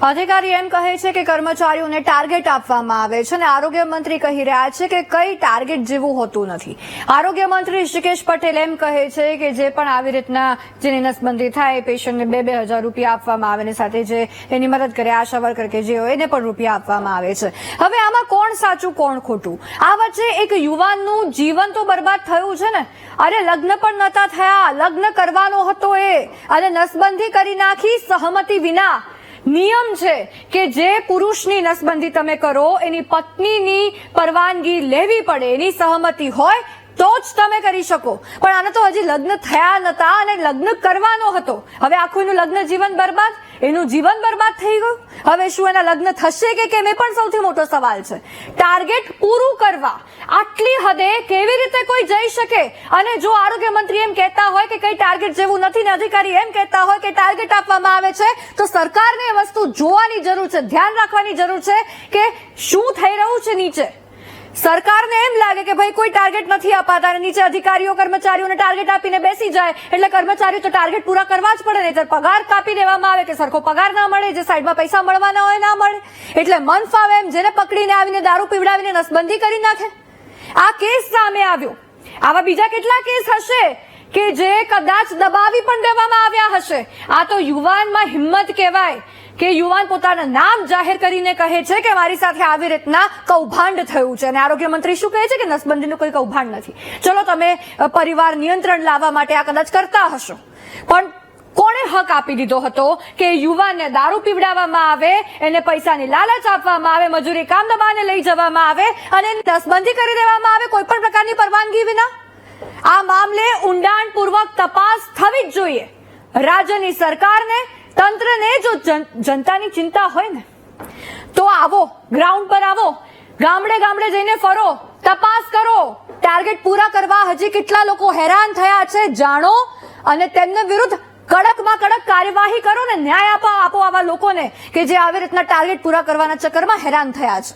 અધિકારી એમ કહે છે કે કર્મચારીઓને ટાર્ગેટ આપવામાં આવે છે અને આરોગ્ય મંત્રી કહી રહ્યા છે કે કઈ ટાર્ગેટ જેવું હોતું નથી। આરોગ્ય મંત્રી ઋષિકેશ પટેલ એમ કહે છે કે જે પણ આવી રીતના જેની નસબંધી થાય પેશન્ટને 2,000 રૂપિયા આપવામાં આવે અને સાથે જે એની મદદ કરે આશા વર્કર કે જે હોય એને પણ રૂપિયા આપવામાં આવે છે। હવે આમાં કોણ સાચું કોણ ખોટું? આ વચ્ચે એક યુવાનનું જીવન તો બરબાદ થયું છે ને। અરે લગ્ન પણ નતા થયા, લગ્ન કરવાનો હતો એ અને નસબંધી કરી નાખી સહમતિ વિના। નિયમ છે કે જે પુરુષની નસબંધી તમે કરો એની પત્નીની પરવાનગી લેવી પડે, એની સહમતિ હોય તો જ તમે કરી શકો। પણ આને તો હજી લગ્ન થયા નતા અને લગ્ન કરવાનો હતો। હવે આખું એનું લગ્ન જીવન બરબાદ, એનું જીવન બરબાદ થઈ ગયું। હવે શું એના લગ્ન થશે કે કેમ એ પણ સૌથી મોટો સવાલ છે। ટાર્ગેટ પૂરું કરવા આટલી હદે કેવી રીતે કોઈ જઈ શકે? અને જો આરોગ્ય મંત્રી એમ કહેતા હોય કે કઈ ટાર્ગેટ જેવું નથી ને અધિકારી એમ કહેતા હોય કે ટાર્ગેટ આપવામાં આવે છે તો સરકારને એ વસ્તુ જોવાની જરૂર છે, ધ્યાન રાખવાની જરૂર છે કે શું થઈ રહ્યું છે નીચે। સરકારને એમ લાગે કે ભાઈ કોઈ ટાર્ગેટ નથી અપાતા અને નીચે અધિકારીઓ કર્મચારીઓને ટાર્ગેટ આપીને બેસી જાય એટલે કર્મચારીઓ તો ટાર્ગેટ પૂરા કરવા જ પડે, નહીં પગાર કાપી દેવામાં આવે કે સરખો પગાર ના મળે, જે સાઈડમાં પૈસા મળવાના હોય ના મળે, એટલે મન ફાવે એમ જેને પકડીને આવીને દારૂ પીવડાવીને નસબંધી કરી નાખે। આ કેસ સામે આવ્યો। આવા બીજા કેટલા કેસ હશે કે જે કદાચ દબાવી પણ દેવામાં આવ્યા હશે। આ તો યુવાનમાં હિંમત કહેવાય કે યુવાન પોતાના નામ જાહેર કરીને કહે છે કે મારી સાથે આવી રીતના કૌભાંડ થયું છે અને આરોગ્ય મંત્રી શું કહે છે કે નસબંધીનું કોઈ કૌભાંડ નથી। ચલો તમે પરિવાર નિયંત્રણ લાવવા માટે આ કદાચ કરતા હશો, પણ કોણે હક આપી દીધો હતો કે યુવાનને દારૂ પીવડાવવામાં આવે, એને પૈસાની લાલચ આપવામાં આવે, મજૂરી કામ દબાને લઈ જવામાં આવે અને નસબંધી કરી દેવામાં આવે કોઈ પણ પ્રકારની પરવાનગી વિના? આ મામલે ઊંડાણપૂર્વક તપાસ થવી જ જોઈએ। રાજ્યની સરકારને, તંત્રને જો જનતાની ચિંતા હોય ને તો આવો, ગ્રાઉન્ડ પર આવો, ગામડે ગામડે જઈને ફરો, તપાસ કરો, ટાર્ગેટ પૂરા કરવા હજી કેટલા લોકો હેરાન થયા છે જાણો અને તેમને વિરુદ્ધ કડકમાં કડક કાર્યવાહી કરો ને ન્યાય આપો આવા લોકોને કે જે આવી રીતના ટાર્ગેટ પૂરા કરવાના ચક્કરમાં હેરાન થયા છે।